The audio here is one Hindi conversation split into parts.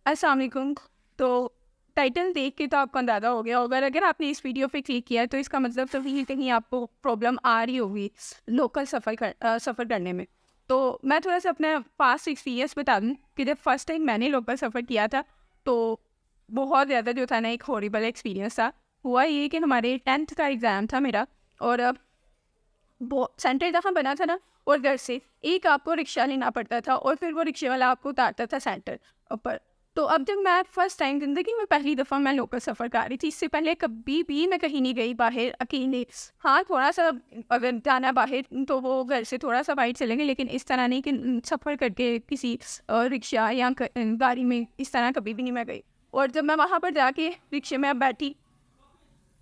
अस्सलाम वालेकुम। तो टाइटल देख के तो आपको अंदाज़ा हो गया होगा, अगर आपने इस वीडियो पे क्लिक किया है तो इसका मतलब तो कहीं कहीं आपको प्रॉब्लम आ रही होगी लोकल सफ़र करने में। तो मैं थोड़ा-सा अपना पास्ट एक्सपीरियंस बता दूँ कि जब फर्स्ट टाइम मैंने लोकल सफ़र किया था, तो बहुत ज़्यादा जो था ना एक हॉरिबल एक्सपीरियंस था। हुआ ये कि हमारे 10th का एग्ज़ाम था मेरा, और वो सेंटर जहाँ बना था ना, और घर से एक आपको रिक्शा लेना पड़ता था और फिर वो रिक्शे वाला आपको उतारता था सेंटर पर। तो अब जब मैं फर्स्ट टाइम ज़िंदगी में पहली दफ़ा मैं लोकल सफ़र कर रही थी, इससे पहले कभी भी मैं कहीं नहीं गई बाहर अकेले। हाँ, थोड़ा-सा अगर जाना बाहर तो वो घर से थोड़ा-सा बाहर चलेंगे, लेकिन इस तरह नहीं कि सफ़र करके किसी रिक्शा या गाड़ी में, इस तरह कभी भी नहीं मैं गई। और जब मैं वहाँ पर जाके रिक्शे में बैठी,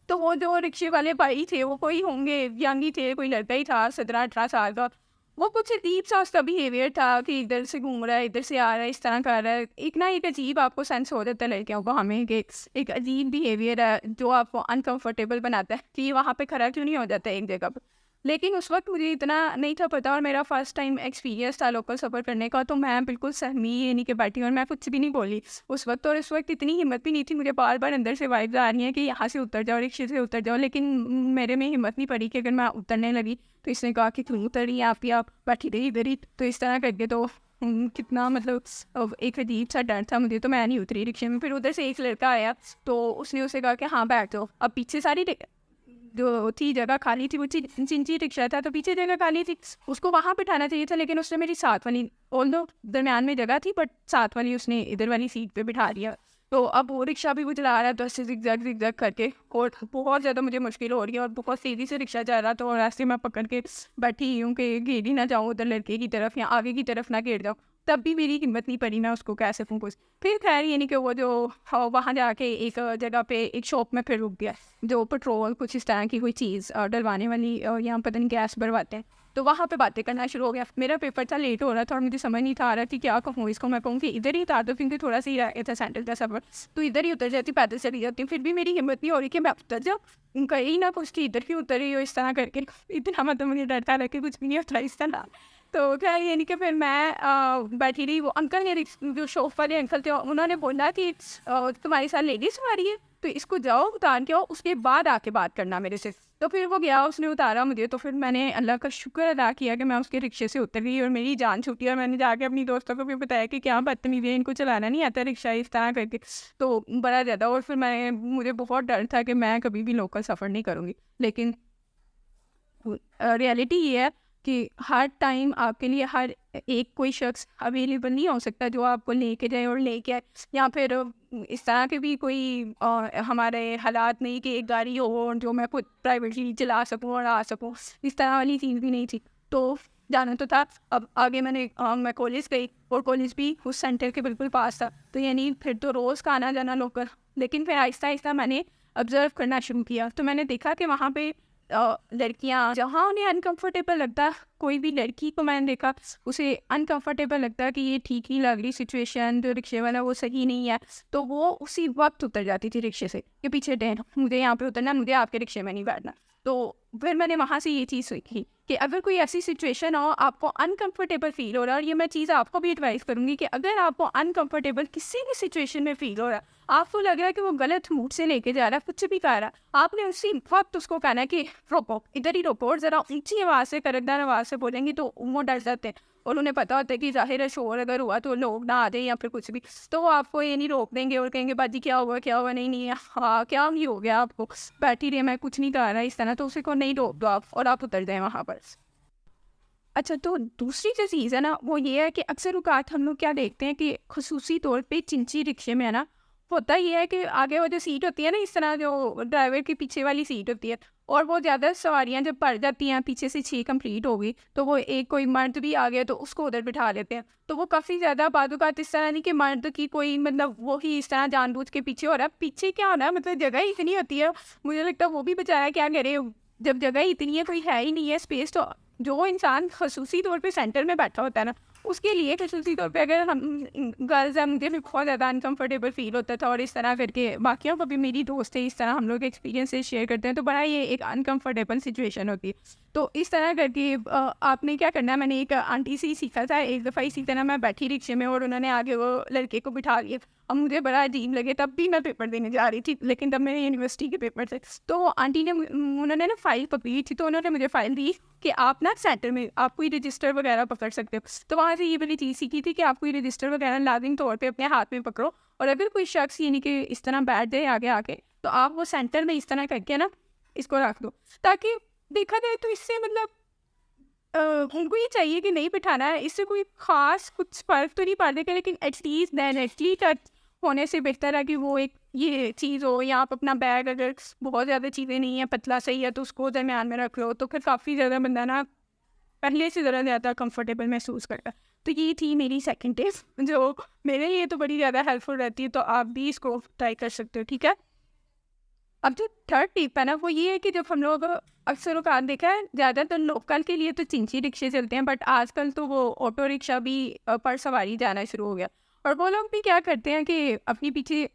तो वो जो रिक्शे वाले भाई थे वो कोई होंगे यंग ही थे, कोई लड़का ही था 17-18 साल का। वो कुछ अजीब-सा उसका बिहेवियर था कि इधर से घूम रहा है, इधर से आ रहा है, इस तरह कर रहा है। एक अजीब आपको सेंस हो जाता है लड़कियों को हमें कि एक अजीब बिहेवियर है जो आपको अनकंफर्टेबल बनाता है कि वहाँ पे खड़ा क्यों नहीं हो जाता एक जगह पे। लेकिन उस वक़्त मुझे इतना नहीं था पता, और मेरा फर्स्ट टाइम एक्सपीरियंस था लोकल सफ़र करने का, तो मैं बिल्कुल सहमी यानी कि बैठी और मैं कुछ भी नहीं बोली उस वक़्त। और इस वक़्त इतनी हिम्मत भी नहीं थी, मुझे बार-बार अंदर से वाइब्स आ रही हैं कि यहाँ से उतर जाओ, रिक्शे से उतर जाओ, लेकिन मेरे में हिम्मत नहीं पड़ी कि अगर मैं उतरने लगी तो इसने कहा कि क्यों उतर रही हैं आप, या आप बैठी रही इधर ही। तो इस तरह करके तो कितना मतलब एक अजीब-सा डर था मुझे, तो मैं नहीं उतरी रिक्शे में। फिर उधर से एक लड़का आया, तो उसने उसे कहा कि हाँ, बैठ जाओ। अब पीछे सारी जो थी जगह खाली थी, वो चिंची रिक्शा था, तो पीछे जगह खाली थी। उसको वहाँ बिठाना चाहिए था, लेकिन उसने मेरी साथ वाली, ऑल्दो दरमियान में जगह थी, बट साथ वाली उसने इधर वाली सीट पे बिठा दिया। तो अब वो रिक्शा भी वो चला रहा है तो ऐसे ज़िगज़ैग करके, और बहुत ज़्यादा मुझे मुश्किल हो रही है, और बहुत तेज़ी से रिक्शा जा रहा था, और ऐसे मैं पकड़ के बैठी हूँ कि गिर ही ना जाऊँ उधर लड़के की तरफ या आगे की तरफ ना गिर जाऊँ। तब भी मेरी हिम्मत नहीं पड़ी मैं उसको कह सकूँ कुछ। फिर खैर ये नहीं कि वो जो वहाँ जाके एक जगह पे एक शॉप में फिर रुक गया, जो पेट्रोल कुछ इस तरह की कोई चीज़ डलवाने वाली, या पता नहीं गैस भरवाते हैं। तो वहाँ पे बातें करना शुरू हो गया। मेरा पेपर था, लेट हो रहा था, और मुझे समझ नहीं था आ रहा कि क्या कहूँ इसको। मैं कहूँ कि इधर ही उतार दो, क्योंकि थोड़ा सा ही रह गया था सेंटर का सफ़र, तो इधर ही उतर जाती, पैदल चली जाती। फिर भी मेरी हिम्मत नहीं हो रही कि मैं उतर जाऊँ। कहीं ना कुछ कि इधर क्यों उतर रही हो इस तरह करके। इतना मतलब मुझे डर था कि कुछ भी नहीं उतरा इस तरह। तो खैर ये नहीं कि फिर मैं बैठी रही। वो अंकल ने जो शॉप वाले अंकल थे, उन्होंने बोला कि तुम्हारे साथ लेडीज़ सवारी है, तो इसको जाओ उतार के आओ, उसके बाद आके बात करना मेरे से। तो फिर वो गया, उसने उतारा मुझे, तो फिर मैंने अल्लाह का शुक्र अदा किया कि मैं उसके रिक्शे से उतर गई और मेरी जान छूटी। और मैंने जाके अपनी दोस्तों को भी बताया कि क्या बदतमीज़ी है, इनको चलाना नहीं आता रिक्शा इस तरह करके। तो बड़ा ज़्यादा, और फिर मुझे बहुत डर था कि मैं कभी भी लोकल सफ़र नहीं करूँगी। लेकिन रियलिटी ये है कि हर टाइम आपके लिए हर एक कोई शख्स अवेलेबल नहीं हो सकता जो आपको लेके जाए और लेके आए, या फिर इस तरह के भी कोई हमारे हालात नहीं कि एक गाड़ी हो और जो मैं खुद प्राइवेटली चला सकूं और आ सकूं। इस तरह वाली चीज़ भी नहीं थी। तो जाना तो था। अब आगे मैं कॉलेज गई, और कॉलेज भी उस सेंटर के बिल्कुल पास था, तो यानी फिर तो रोज़ का आना जाना लोकल। लेकिन फिर आहिस्ता आहिस्ता मैंने ऑब्ज़र्व करना शुरू किया, तो मैंने देखा कि वहाँ पे लड़कियाँ जहाँ उन्हें अनकंफर्टेबल लगता, कोई भी लड़की को मैंने देखा उसे अनकंफर्टेबल लगता कि ये ठीक नहीं लग रही सिचुएशन, जो रिक्शे वाला वो सही नहीं है, तो वो उसी वक्त उतर जाती थी रिक्शे से कि पीछे डैन मुझे यहाँ पे उतरना, मुझे आपके रिक्शे में नहीं बैठना। तो फिर मैंने वहाँ से ये चीज़ सीखी कि अगर कोई ऐसी सिचुएशन हो, आपको अनकंफर्टेबल फील हो रहा है, और ये मैं चीज़ आपको भी एडवाइस करूँगी कि अगर आपको अनकंफर्टेबल किसी भी सिचुएशन में फील हो रहा है, आपको लग रहा है कि वो गलत मूड से लेके जा रहा है, कुछ भी कर रहा है, आपने उसी वक्त उसको कहना है कि रोको, इधर ही रोको, और ज़रा ऊंची आवाज़ से, कड़कदार आवाज़ से बोलेंगी तो वो डर जाते हैं, और उन्हें पता होता है कि ज़ाहिर है शोर अगर हुआ तो लोग ना आ जाए या फिर कुछ भी, तो वो आपको ये नहीं रोक देंगे और कहेंगे बाजी क्या हुआ, नहीं नहीं हाँ क्या नहीं हो गया आपको, बैठी रही मैं कुछ नहीं कर रहा इस तरह, तो उसे को नहीं रोक दो आप, और आप उतर जाएँ वहाँ पर। अच्छा, तो दूसरी जो चीज़ है ना, वो ये है कि अक्सर औक़ात हम लोग क्या देखते हैं कि ख़ुसूसी तौर पे चिंची रिक्शे में है ना, होता ये है कि आगे वो जो सीट होती है ना, इस तरह जो ड्राइवर के पीछे वाली सीट होती है, और वो ज़्यादा सवारियाँ जब भर जाती हैं, पीछे से 6 कंप्लीट हो गई, तो वो एक कोई मर्द भी आ गया तो उसको उधर बिठा लेते हैं। तो वो काफ़ी ज़्यादा बात इस तरह नहीं कि मर्द की कोई मतलब वो ही इस तरह जानबूझ के पीछे हो रहा है। पीछे क्या हो रहा है, मतलब जगह ही इतनी होती है, मुझे लगता है वो भी बेचारा क्या करे, जब जगह ही इतनी है, कोई है ही नहीं है स्पेस, तो जो इंसान खसूसी तौर पे सेंटर में बैठा होता है ना, उसके लिए खसूसी तौर पे अगर हम गर्ल्स हैं, मुझे भी बहुत ज़्यादा अनकंफर्टेबल फ़ील होता था, और इस तरह करके बाकियों को भी, मेरी दोस्त है इस तरह हम लोग एक्सपीरियंसेस शेयर करते हैं, तो बड़ा ये एक अनकंफर्टेबल सिचुएशन होती है। तो इस तरह करके आपने क्या करना है, मैंने एक आंटी से ही सीखा था। एक दफ़ा इसी तरह मैं बैठी रिक्शे में और उन्होंने आगे वो लड़के को बिठा लिया। अब मुझे बड़ा अजीब लगे, तब भी मैं पेपर देने जा रही थी, लेकिन तब मेरे यूनिवर्सिटी के पेपर थे। तो आंटी ने उन्होंने ना फ़ाइल पकड़ी थी, तो उन्होंने मुझे फ़ाइल दी कि आप ना सेंटर में आप कोई रजिस्टर वगैरह पकड़ सकते हो। तो वहाँ से ये वाली चीज़ सीखी थी कि आप कोई रजिस्टर वगैरह लाज़िमी तौर पे अपने हाथ में पकड़ो, और अगर कोई शख्स यानी कि इस तरह बैठ जाए आगे आके, तो आप वो सेंटर में इस तरह करके ना इसको रख दो, ताकि देखा जाए तो इससे मतलब उनको ये चाहिए कि नहीं बिठाना है, इससे कोई ख़ास कुछ फ़र्क तो नहीं पड़ेगा, लेकिन एटलीस्ट डायरेक्टली टच होने से बेहतर है कि वो एक ये चीज़ हो, या आप अपना बैग अगर बहुत ज़्यादा चीज़ें नहीं है, पतला सही है, तो उसको दरमियान में रख लो, तो फिर काफ़ी ज़्यादा बंदा ना पहले से ज़रा ज़्यादा कंफर्टेबल महसूस करता है। तो ये थी मेरी सेकंड टिप, जो मेरे लिए तो बड़ी ज़्यादा हेल्पफुल रहती है, तो आप भी इसको ट्राई कर सकते हो, ठीक है। अब जो थर्ड टिप है ना, वो ये है कि जब हम लोग अक्सर औकात देखा है, ज़्यादातर लोकल के लिए तो चिंची रिक्शे चलते हैं, बट आजकल तो वो ऑटो रिक्शा भी पर सवारी जाना शुरू हो गया। और वो लोग भी क्या करते हैं कि अपनी पीछे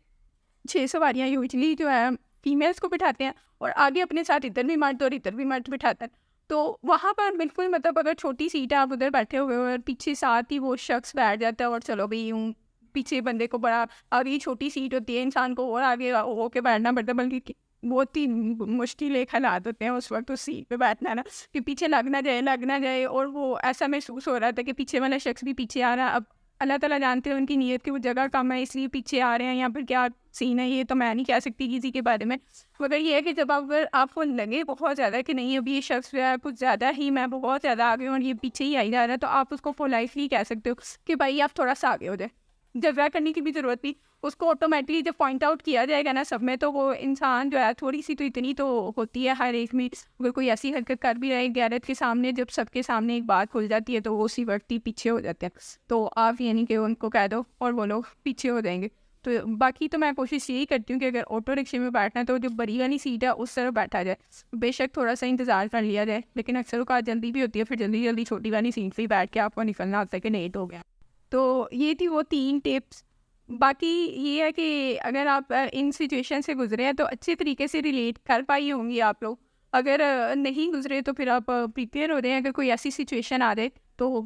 6 सवारियाँ यूजुअली जो है फीमेल्स को बिठाते हैं, और आगे अपने साथ इधर भी मर्द और इधर भी मर्द बिठाते हैं। तो वहाँ पर बिल्कुल मतलब अगर छोटी सीट है, आप उधर बैठे हुए हो और पीछे साथ ही वो शख्स बैठ जाता है, और चलो भाई यूँ पीछे बंदे को बड़ा, आगे छोटी सीट होती है, इंसान को और आगे होके बैठना पड़ता है, बल्कि बहुत ही मुश्किल एक हालात होते हैं उस वक्त उस सीट पे बैठना ना, कि पीछे लग ना जाए। और वो ऐसा महसूस हो रहा था कि पीछे वाला शख्स भी पीछे आ रहा है। अब अल्लाह ताला जानते हैं उनकी नीयत की, वो जगह कम है इसलिए पीछे आ रहे हैं, या फिर क्या सीन है, ये तो मैं नहीं कह सकती किसी के बारे में। मगर ये है कि जब अगर आपको लगे बहुत ज़्यादा कि नहीं अभी ये शख्स जो है कुछ ज़्यादा ही, मैं बहुत ज़्यादा आगे हूँ और ये पीछे ही आई जा रहा है, तो आप उसको पोलाइटली कह सकते हो कि भाई आप थोड़ा सा आगे हो जाए। झगड़ा करने की भी ज़रूरत नहीं, उसको ऑटोमेटिकली जब पॉइंट आउट किया जाएगा ना सब में, तो वो इंसान जो है थोड़ी सी तो इतनी तो होती है हर एक में, अगर कोई ऐसी हरकत कर भी रहे गैरत के सामने, जब सबके सामने एक बात खुल जाती है, तो वो उसी वक्त ही पीछे हो जाते हैं। तो आप यानी कि उनको कह दो और वो लोग पीछे हो जाएंगे। तो बाकी तो मैं कोशिश यही करती हूँ कि अगर ऑटो रिक्शे में बैठना है तो जो बड़ी वाली सीट है उस तरफ बैठा जाए, बेशक थोड़ा सा इंतज़ार कर लिया जाए, लेकिन अक्सर औकात जल्दी भी होती है, फिर जल्दी जल्दी छोटी वाली सीट से ही बैठ के आपको निकलना होता है कि लेट हो गया। तो ये थी वो 3 टिप्स। बाकी ये है कि अगर आप इन सिचुएशन से गुज़रे हैं तो अच्छे तरीके से रिलेट कर पाई होंगी आप लोग। अगर नहीं गुज़रे तो फिर आप प्रिपेयर हो रहे हैं अगर कोई ऐसी सिचुएशन आ जाए तो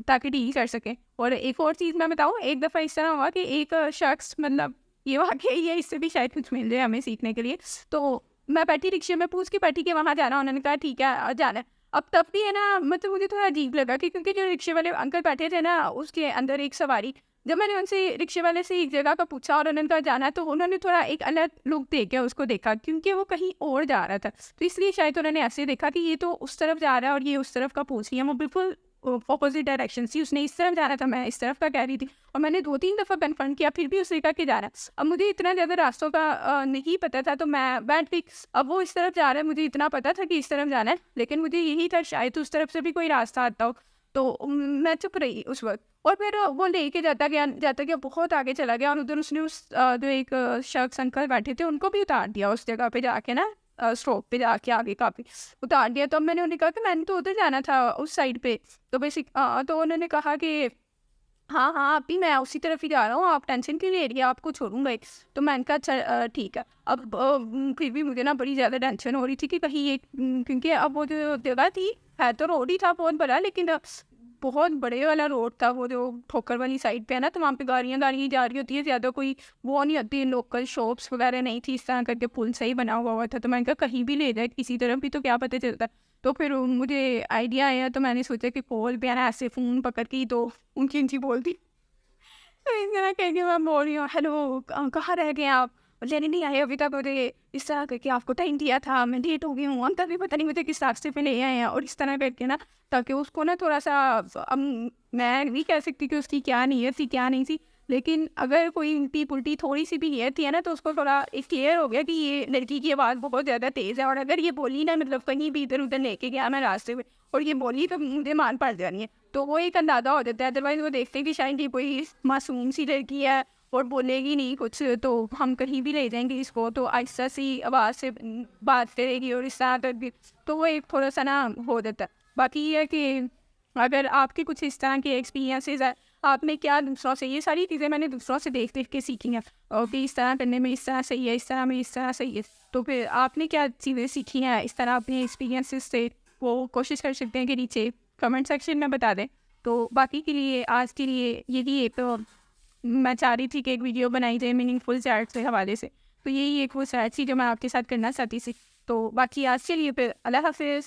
ताकि डील कर सकें। और एक और चीज़ मैं बताऊँ, एक दफ़ा इस तरह हुआ कि एक शख्स मतलब ये वाक़या ही है, इससे भी शायद कुछ मिल जाए हमें सीखने के लिए। तो मैं बैठी रिक्शे में पूछ के बैठी कि वहाँ जाना, उन्होंने कहा ठीक है जाना है। अब तब भी है ना मतलब मुझे थोड़ा अजीब लगा कि क्योंकि जो रिक्शे वाले अंकल बैठे थे ना उसके अंदर एक सवारी, जब मैंने उनसे रिक्शे वाले से एक जगह का पूछा और उन्होंने कहा जाना है, तो उन्होंने थोड़ा एक अलग लुक दे के उसको देखा क्योंकि वो कहीं और जा रहा था। तो इसलिए शायद उन्होंने ऐसे देखा कि ये तो उस तरफ जा रहा है और ये उस तरफ का पूछ रही है। वो बिल्कुल अपोजिट डायरेक्शन थी, उसने इस तरफ जाना था, मैं इस तरफ का कह रही थी। और मैंने 2-3 दफ़ा कन्फर्म किया फिर भी उसने कहा कि जाना है। अब मुझे इतना ज़्यादा रास्तों का नहीं पता था, तो मैं बैठ गई। अब वो इस तरफ जा रहा है, मुझे इतना पता था कि इस तरफ जाना है, लेकिन मुझे यही था शायद उस तरफ से भी कोई रास्ता आता हो। तो मैं चुप रही उस वक़्त। और फिर वो लेके जाता गया, बहुत आगे चला गया और उधर उसने जो एक शख्स अंकल बैठे थे उनको भी उतार दिया उस जगह पे जाके ना, स्टॉप पे जाके आगे काफ़ी उतार दिया। तो मैंने उन्हें कहा कि मैंने तो उधर जाना था उस साइड पे। तो तो उन्होंने कहा कि हाँ, हाँ, अभी मैं उसी तरफ ही जा रहा हूँ, आप टेंशन क्यों ले रही है, आपको छोड़ूँगा ही। तो मैंने कहा अच्छा ठीक है। अब फिर भी मुझे ना बड़ी ज़्यादा टेंशन हो रही थी कि कहीं ये क्योंकि अब वो जो जगह थी, है तो रोड ही था बहुत बड़ा, लेकिन बहुत बड़े वाला रोड था वो जो ठोकर वाली साइड पे है ना, तो वहाँ पे गाड़ियाँ जा रही होती है, ज़्यादा कोई वो नहीं होती, लोकल शॉप्स वगैरह नहीं थी, इस तरह करके पुल सही बना हुआ था। तो मैंने कहा कहीं भी ले जाए किसी तरफ भी तो क्या पता चलता। तो फिर मुझे आइडिया आया, तो मैंने सोचा कि कॉल पे है ना ऐसे फ़ोन पकड़ के ही तो उनकी उनकी बोल दी। तो इस तरह करके मैं बोल रही हूँ हेलो कहाँ रह गए आप, लेने नहीं आए अभी तक, मुझे इस तरह करके आपको टाइम दिया था, मैं लेट हो गई हूँ, अंकल भी पता नहीं मुझे किस रास्ते पे ले आए हैं। और इस तरह करके ना ताकि उसको ना थोड़ा सा मैं नहीं कह सकती कि उसकी क्या नीयत थी क्या नहीं थी, लेकिन अगर कोई उल्टी पुल्टी थोड़ी सी भी नीयत थी है ना, तो उसको थोड़ा एक क्लियर हो गया कि ये लड़की की आवाज़ बहुत ज़्यादा तेज़ है, और अगर ये बोली ना मतलब कहीं भी इधर उधर लेके गया मैं रास्ते में और ये बोली तो मुझे मान पड़ जानी है। तो वो एक अंदाज़ा हो जाता है, अदरवाइज़ वो देखते हैं कि शायद ये कोई मासूम सी लड़की है और बोलेगी नहीं कुछ, तो हम कहीं भी ले जाएंगे इसको, तो आहिस्ता सी आवाज़ से बात करेगी और इस तरह करके, तो वो एक थोड़ा सा ना हो जाता है। बाकी ये है कि अगर आपके कुछ इस तरह के एक्सपीरियंसेस है, आपने क्या दूसरों से, ये सारी चीज़ें मैंने दूसरों से देख देख के सीखी हैं, और कि इस तरह करने में इस तरह सही है, इस तरह में इस तरह सही है, तो फिर आपने क्या चीज़ें सीखी हैं इस तरह अपने एक्सपीरियंसेस से, वो कोशिश कर सकते हैं कि नीचे कमेंट सेक्शन में बता दें। तो बाकी के लिए आज के लिए यही एक मैं चाह रही थी कि एक वीडियो बनाई जाए मीनिंगफुल चैट से हवाले से, तो यही एक वो चैट थी जो मैं आपके साथ करना चाहती थी। तो बाकी आज के लिए फिर अल्लाह हाफिज़।